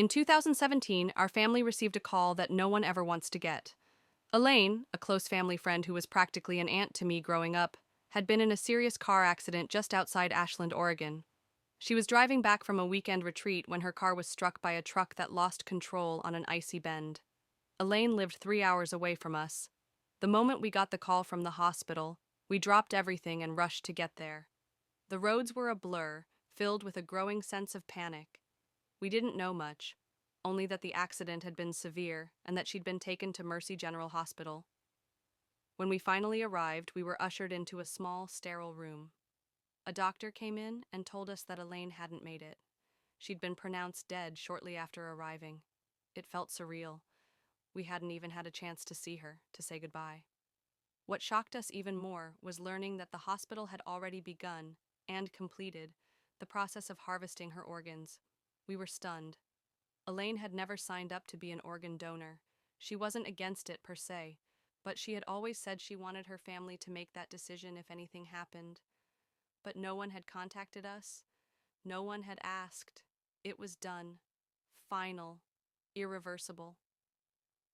In 2017, our family received a call that no one ever wants to get. Elaine, a close family friend who was practically an aunt to me growing up, had been in a serious car accident just outside Ashland, Oregon. She was driving back from a weekend retreat when her car was struck by a truck that lost control on an icy bend. Elaine lived 3 hours away from us. The moment we got the call from the hospital, we dropped everything and rushed to get there. The roads were a blur, filled with a growing sense of panic. We didn't know much, only that the accident had been severe and that she'd been taken to Mercy General Hospital. When we finally arrived, we were ushered into a small, sterile room. A doctor came in and told us that Elaine hadn't made it. She'd been pronounced dead shortly after arriving. It felt surreal. We hadn't even had a chance to see her, to say goodbye. What shocked us even more was learning that the hospital had already begun, and completed, the process of harvesting her organs. We were stunned. Elaine had never signed up to be an organ donor. She wasn't against it per se, but she had always said she wanted her family to make that decision if anything happened. But no one had contacted us. No one had asked. It was done. Final. Irreversible.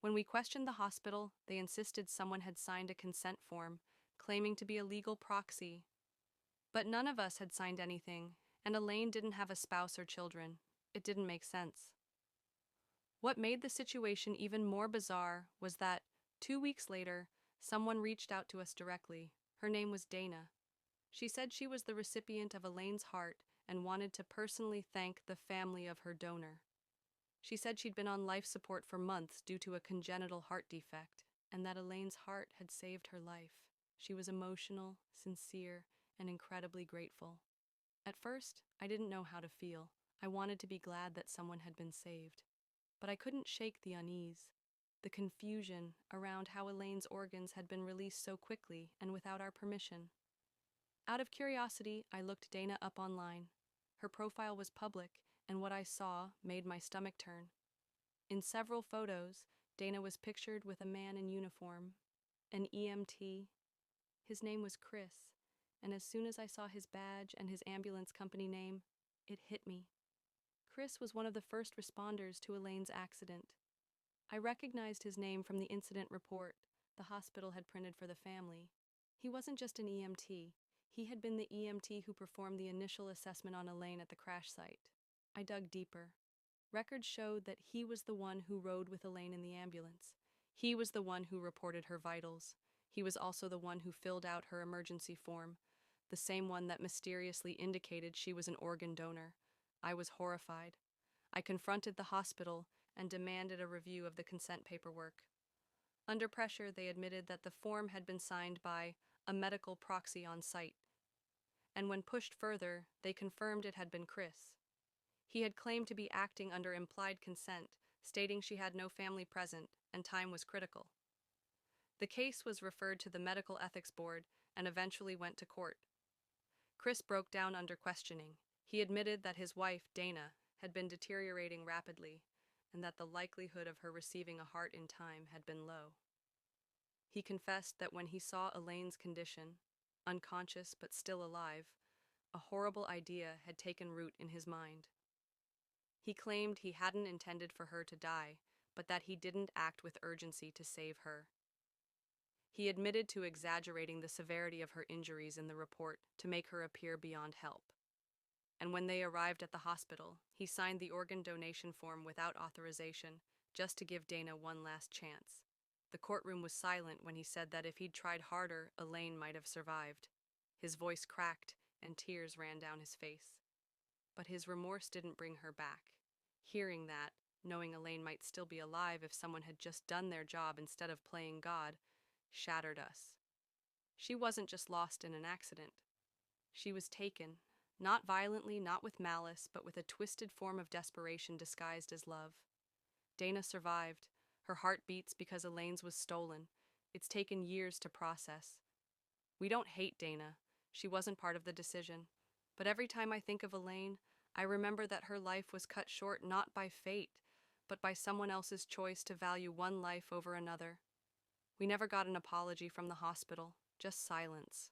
When we questioned the hospital, they insisted someone had signed a consent form, claiming to be a legal proxy. But none of us had signed anything, and Elaine didn't have a spouse or children. It didn't make sense. What made the situation even more bizarre was that, 2 weeks later, someone reached out to us directly. Her name was Dana. She said she was the recipient of Elaine's heart and wanted to personally thank the family of her donor. She said she'd been on life support for months due to a congenital heart defect, and that Elaine's heart had saved her life. She was emotional, sincere, and incredibly grateful. At first, I didn't know how to feel. I wanted to be glad that someone had been saved. But I couldn't shake the unease, the confusion around how Elaine's organs had been released so quickly and without our permission. Out of curiosity, I looked Dana up online. Her profile was public, and what I saw made my stomach turn. In several photos, Dana was pictured with a man in uniform, an EMT. His name was Chris, and as soon as I saw his badge and his ambulance company name, it hit me. Chris was one of the first responders to Elaine's accident. I recognized his name from the incident report the hospital had printed for the family. He wasn't just an EMT. He had been the EMT who performed the initial assessment on Elaine at the crash site. I dug deeper. Records showed that he was the one who rode with Elaine in the ambulance. He was the one who reported her vitals. He was also the one who filled out her emergency form, the same one that mysteriously indicated she was an organ donor. I was horrified. I confronted the hospital and demanded a review of the consent paperwork. Under pressure, they admitted that the form had been signed by a medical proxy on site. And when pushed further, they confirmed it had been Chris. He had claimed to be acting under implied consent, stating she had no family present and time was critical. The case was referred to the Medical Ethics Board and eventually went to court. Chris broke down under questioning. He admitted that his wife, Dana, had been deteriorating rapidly and that the likelihood of her receiving a heart in time had been low. He confessed that when he saw Elaine's condition, unconscious but still alive, a horrible idea had taken root in his mind. He claimed he hadn't intended for her to die, but that he didn't act with urgency to save her. He admitted to exaggerating the severity of her injuries in the report to make her appear beyond help. And when they arrived at the hospital, he signed the organ donation form without authorization, just to give Dana one last chance. The courtroom was silent when he said that if he'd tried harder, Elaine might have survived. His voice cracked, and tears ran down his face. But his remorse didn't bring her back. Hearing that, knowing Elaine might still be alive if someone had just done their job instead of playing God, shattered us. She wasn't just lost in an accident. She was taken, not violently, not with malice, but with a twisted form of desperation disguised as love. Dana survived. Her heart beats because Elaine's was stolen. It's taken years to process. We don't hate Dana. She wasn't part of the decision. But every time I think of Elaine, I remember that her life was cut short not by fate, but by someone else's choice to value one life over another. We never got an apology from the hospital, just silence.